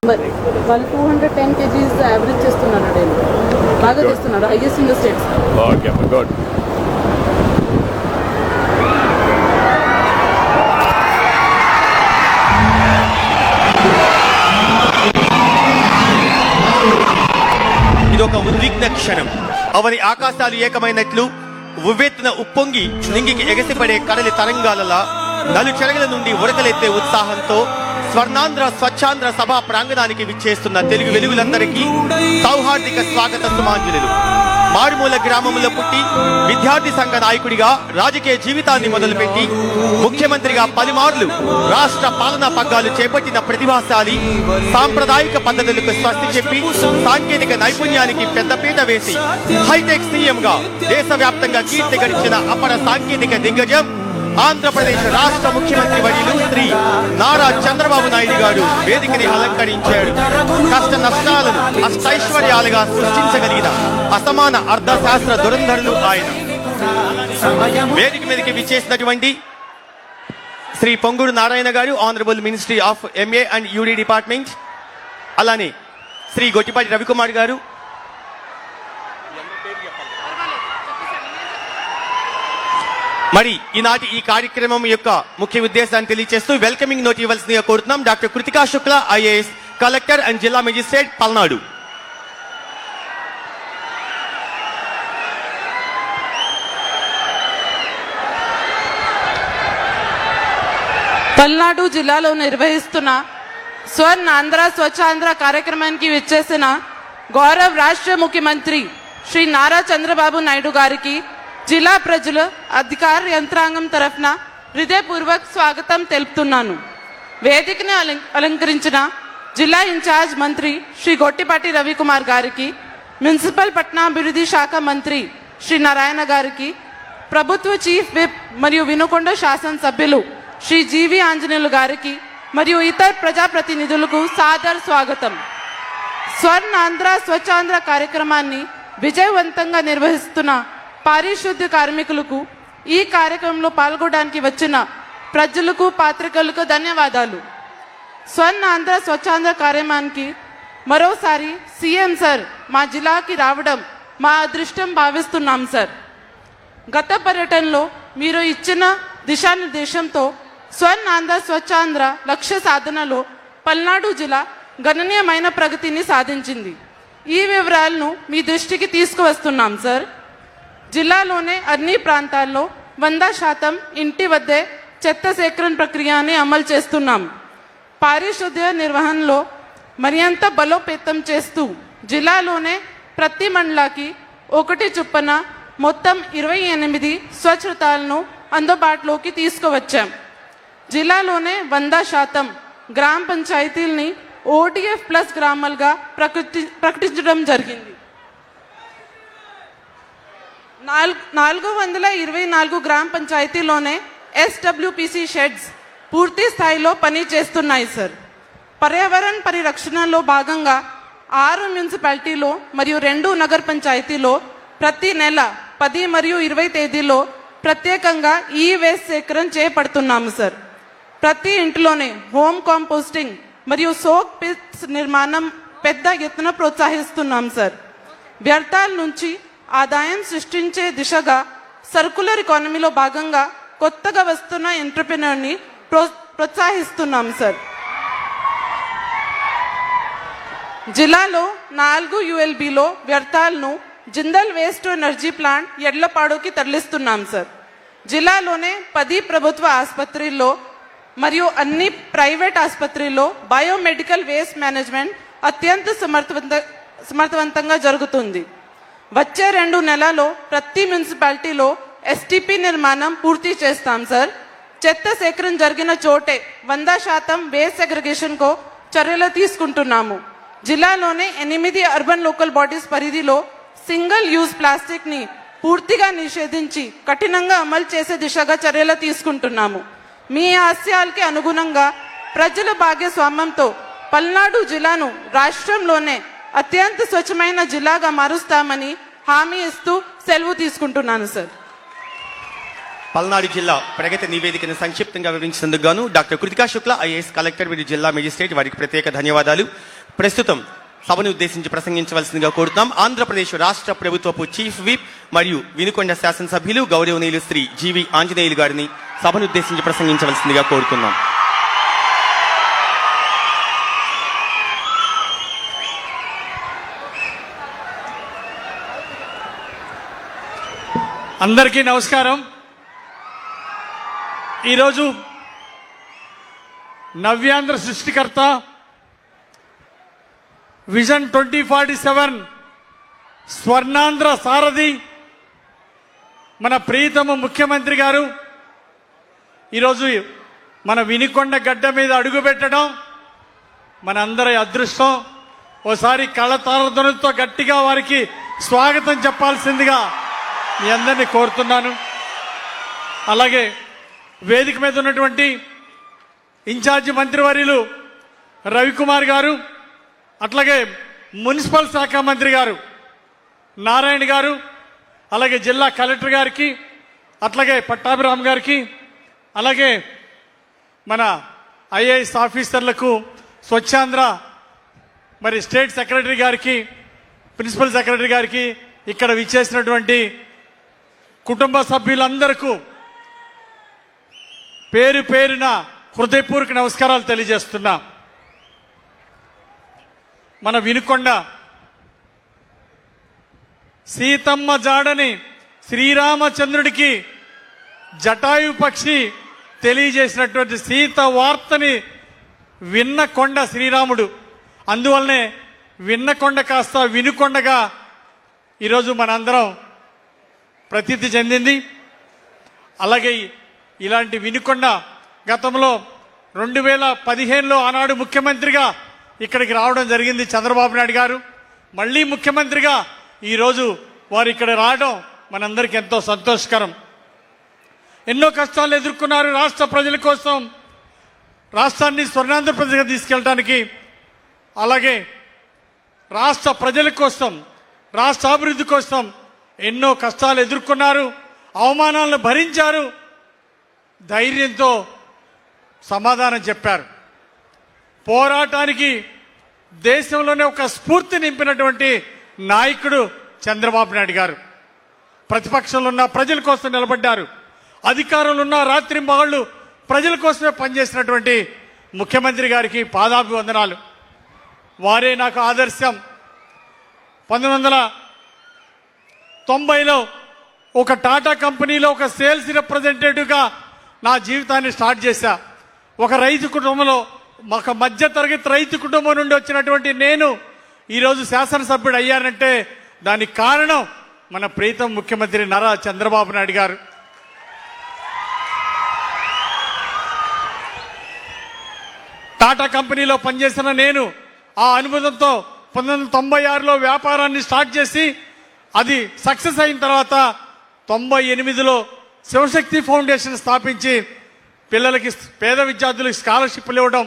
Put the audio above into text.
వాళ్ళు 210 kgs average చేస్తున్నారు daily. బాగా చేస్తున్నారు, highest in the states. Okay అమ్మ, గుడ్. ఇదొక ఉద్విగ్న క్షణం. అవని ఆకాశాలు ఏకమైనట్లు ఉవ్వెత్తున ఉప్పొంగి నింగికి ఎగసిపడే కడలి తరంగాలలా నలు చెరగల నుండి ఉరకలెత్తే ఉత్సాహంతో స్వర్ణాంధ్ర స్వచ్ఛాంధ్ర సభా ప్రాంగణానికి విచ్చేస్తున్న తెలుగు వెలుగులందరికీ సౌహార్దిక స్వాగత సుమాంజలులు. మారుమూల గ్రామంలో పుట్టి విద్యార్థి సంఘ నాయకుడిగా రాజకీయ జీవితాన్ని మొదలుపెట్టి ముఖ్యమంత్రిగా 10 మార్లు రాష్ట్ర పాలనా పగ్గాలు చేపట్టిన ప్రతిభాశాలి, సాంప్రదాయిక పద్ధతులకు స్వస్తి చెప్పి సాంకేతిక నైపుణ్యానికి పెద్దపీట వేసి హైటెక్ సీఎం గా దేశవ్యాప్తంగా కీర్తి గడించిన అపర సాంకేతిక దిగ్గజం ఆంధ్రప్రదేశ్ రాష్ట్ర ముఖ్యమంత్రి వర్యులు శ్రీ నారా చంద్రబాబు నాయుడు గారు వేదికని అలంకరించాడు. కష్ట నష్టాలను అష్టైశ్వర్యాలుగా సృష్టించగలిగిన అసమాన అర్థశాస్త్ర దురంధరులు ఆయన. వేదిక మీదకి విచ్చేసినటువంటి శ్రీ పొంగూరు నారాయణ గారు, honourable ministry of MA and UD department, అలానే శ్రీ గొట్టిపాటి రవికుమార్ గారు, మరి ఈనాటి ఈ కార్యక్రమం యొక్క ముఖ్య ఉద్దేశాన్ని తెలియజేస్తూ వెల్కమింగ్ నోట్ ఇవ్వాల్సిందిగా కోరుతున్నాం doctor Kritika Shukla, IAS, collector and జిల్లా మెజిస్ట్రేట్, పల్నాడు. పల్నాడు జిల్లాలో నిర్వహిస్తున్న స్వర్ణ ఆంధ్ర స్వచ్ఛాంధ్ర కార్యక్రమానికి విచ్చేసిన గౌరవ రాష్ట్ర ముఖ్యమంత్రి శ్రీ నారా చంద్రబాబు నాయుడు గారికి జిల్లా ప్రజలు, అధికార యంత్రాంగం తరఫున హృదయపూర్వక స్వాగతం తెలుపుతున్నాను. వేదికని అలంకరించిన జిల్లా ఇన్ఛార్జ్ మంత్రి శ్రీ గొట్టిపాటి రవికుమార్ గారికి, మున్సిపల్ పట్టణాభివృద్ధి శాఖ మంత్రి శ్రీ నారాయణ గారికి, ప్రభుత్వ చీఫ్ విప్ మరియు వినుకొండ శాసనసభ్యులు శ్రీ జీవి ఆంజనేయులు గారికి మరియు ఇతర ప్రజాప్రతినిధులకు సాదర స్వాగతం. స్వర్ణ ఆంధ్ర స్వచ్ఛాంధ్ర కార్యక్రమాన్ని విజయవంతంగా నిర్వహిస్తున్న పారిశుద్ధ్య కార్మికులకు, ఈ కార్యక్రమంలో పాల్గొనడానికి వచ్చిన ప్రజలకు, పాత్రికలకు ధన్యవాదాలు. స్వర్ణ ఆంధ్ర స్వచ్ఛాంధ్ర కార్యక్రమానికి మరోసారి సీఎం సార్ మా జిల్లాకి రావడం మా అదృష్టం భావిస్తున్నాం సార్. గత పర్యటనలో మీరు ఇచ్చిన దిశానిర్దేశంతో స్వర్ణ ఆంధ్ర స్వచ్ఛాంధ్ర లక్ష్య సాధనలో పల్నాడు జిల్లా గణనీయమైన ప్రగతిని సాధించింది. ఈ వివరాలను మీ దృష్టికి తీసుకువస్తున్నాం సార్. జిల్లాలోనే అన్ని ప్రాంతాల్లో 100% ఇంటి వద్దే చెత్త సేకరణ ప్రక్రియని అమలు చేస్తున్నాం. పారిశుద్ధ్య నిర్వహణలో మరింత బలోపేతం చేస్తూ జిల్లాలోనే ప్రతి మండలానికి 1 చొప్పున మొత్తం 28 స్వచ్ఛతాలను అందుబాటులోకి తీసుకువచ్చాం. జిల్లాలోనే 100% గ్రామ పంచాయతీల్ని ODF ప్లస్ గ్రామాలుగా ప్రకటించడం జరిగింది. 424 గ్రామ పంచాయతీలోనే SWPC షెడ్స్ పూర్తి స్థాయిలో పని చేస్తున్నాయి సార్. పర్యావరణ పరిరక్షణలో భాగంగా 6 మున్సిపాలిటీలో మరియు 2 నగర పంచాయతీలో ప్రతి నెల 10 మరియు 20 తేదీలో ప్రత్యేకంగా ఈ వేస్ట్ సేకరణ చేపడుతున్నాము సార్. ప్రతి ఇంట్లోనే హోమ్ కాంపోస్టింగ్ మరియు సోక్ పిట్స్ నిర్మాణం పెద్ద ఎత్తున ప్రోత్సహిస్తున్నాం సార్. వ్యర్థాల నుంచి ఆదాయం సృష్టించే దిశగా సర్కులర్ ఎకానమీలో భాగంగా కొత్తగా వస్తున్న ఎంటర్ప్రెన్యూర్ని ప్రోత్సహిస్తున్నాం సార్. జిల్లాలో 4 ULBలో వ్యర్థాలను జిందల్ వేస్ట్ ఎనర్జీ ప్లాంట్ ఎడ్లపాడుకి తరలిస్తున్నాం సార్. జిల్లాలోనే 10 ప్రభుత్వ ఆసుపత్రుల్లో మరియు అన్ని ప్రైవేట్ ఆసుపత్రుల్లో బయోమెడికల్ వేస్ట్ మేనేజ్మెంట్ అత్యంత సమర్థవంతంగా జరుగుతుంది. వచ్చే 2 నెలల్లో ప్రతి మున్సిపాలిటీలో STP నిర్మాణం పూర్తి చేస్తాం సార్. చెత్త సేకరణ జరిగిన చోటే 100% వేస్ట్ సెగ్రిగేషన్ కో చర్యలు తీసుకుంటున్నాము. జిల్లాలోనే 8 అర్బన్ లోకల్ బాడీస్ పరిధిలో సింగిల్ యూజ్ ప్లాస్టిక్ ని పూర్తిగా నిషేధించి కఠినంగా అమలు చేసే దిశగా చర్యలు తీసుకుంటున్నాము. మీ ఆశయాలకి అనుగుణంగా ప్రజల భాగస్వామ్యంతో పల్నాడు జిల్లాను రాష్ట్రంలోనే అత్యంత స్వచ్ఛమైన జిల్లాగా మారుస్తామని హామీ ఇస్తూ సెలవు తీసుకుంటున్నాను సార్. పల్నాడు జిల్లా ప్రగతి నివేదికను సంక్షిప్తంగా వివరించినందుకు గాను doctor Kritika Shukla, IAS, collector మరియు జిల్లా మెజిస్ట్రేట్ వారికి ప్రత్యేక ధన్యవాదాలు. ప్రస్తుతం సభను ఉద్దేశించి ప్రసంగించవలసిందిగా కోరుతున్నాం ఆంధ్రప్రదేశ్ రాష్ట్ర ప్రభుత్వపు చీఫ్ విప్ మరియు వినుకొండ శాసనసభ్యులు గౌరవనీయులు శ్రీ జీవి ఆంజనేయులు గారిని సభను ఉద్దేశించి ప్రసంగించవలసిందిగా కోరుతున్నాం. అందరికీ నమస్కారం. ఈరోజు నవ్యాంధ్ర సృష్టికర్త విజన్ 2047 స్వర్ణాంధ్ర సారథి మన ప్రియతమ ముఖ్యమంత్రి గారు ఈరోజు మన వినుకొండ గడ్డ మీద అడుగుపెట్టడం మనందరి అదృష్టం. ఓసారి కళతారధ్వనులతో గట్టిగా వారికి స్వాగతం చెప్పాల్సిందిగా మీ అందరినీ కోరుతున్నాను. అలాగే వేదిక మీద ఉన్నటువంటి ఇన్ఛార్జి మంత్రివర్యులు రవికుమార్ గారు, అట్లాగే మున్సిపల్ శాఖ మంత్రి గారు నారాయణ గారు, అలాగే జిల్లా కలెక్టర్ గారికి, అట్లాగే పట్టాభిరామ్ గారికి, అలాగే మన ఐఏఎస్ ఆఫీసర్లకు, స్వచ్ఛాంధ్ర మరి స్టేట్ సెక్రటరీ గారికి, ప్రిన్సిపల్ సెక్రటరీ గారికి, ఇక్కడ విచ్చేసినటువంటి కుటుంబ సభ్యులందరికీ పేరు పేరున హృదయపూర్వక నమస్కారాలు తెలియజేస్తున్నా. మన వినుకొండ సీతమ్మ జాడని శ్రీరామచంద్రుడికి జటాయు పక్షి తెలియజేసినటువంటి సీత వార్తని విన్న కొండ శ్రీరాముడు. అందువల్లనే విన్నకొండ కాస్త వినుకొండగా ఈరోజు మనందరం ప్రసిద్ధి చెందింది. అలాగే ఇలాంటి వినుకొండ గతంలో 2015లో ఆనాడు ముఖ్యమంత్రిగా ఇక్కడికి రావడం జరిగింది చంద్రబాబు నాయుడు గారు. మళ్ళీ ముఖ్యమంత్రిగా ఈరోజు వారు ఇక్కడ రావడం మనందరికీ ఎంతో సంతోషకరం. ఎన్నో కష్టాలు ఎదుర్కొన్నారు రాష్ట్ర ప్రజల కోసం, రాష్ట్రాన్ని స్వర్ణాంధ్రప్రదేశ్గా తీసుకెళ్ళడానికి. అలాగే రాష్ట్ర ప్రజల కోసం, రాష్ట్ర అభివృద్ధి కోసం ఎన్నో కష్టాలు ఎదుర్కొన్నారు, అవమానాలను భరించారు, ధైర్యంతో సమాధానం చెప్పారు. పోరాటానికి దేశంలోనే ఒక స్ఫూర్తి నింపినటువంటి నాయకుడు చంద్రబాబు నాయుడు గారు. ప్రతిపక్షంలో ఉన్న ప్రజల కోసం నిలబడ్డారు, అధికారంలో ఉన్న రాత్రింబగళ్ళు ప్రజల కోసమే పనిచేసినటువంటి ముఖ్యమంత్రి గారికి పాదాభివందనాలు. వారే నాకు ఆదర్శం. 1990లో ఒక టాటా కంపెనీలో ఒక సేల్స్ రిప్రజెంటేటివ్గా నా జీవితాన్ని స్టార్ట్ చేశా. ఒక రైతు కుటుంబంలో, ఒక మధ్యతరగతి రైతు కుటుంబం నుండి వచ్చినటువంటి నేను ఈరోజు శాసనసభ్యుడు అయ్యానంటే దానికి కారణం మన ప్రీతం ముఖ్యమంత్రి నారా చంద్రబాబు నాయుడు గారు. టాటా కంపెనీలో పనిచేసిన నేను ఆ అనుబంధంతో 1996లో వ్యాపారాన్ని స్టార్ట్ చేసి అది సక్సెస్ అయిన తర్వాత 98లో శివశక్తి ఫౌండేషన్ స్థాపించి పిల్లలకి, పేద విద్యార్థులకు స్కాలర్షిప్లు ఇవ్వడం,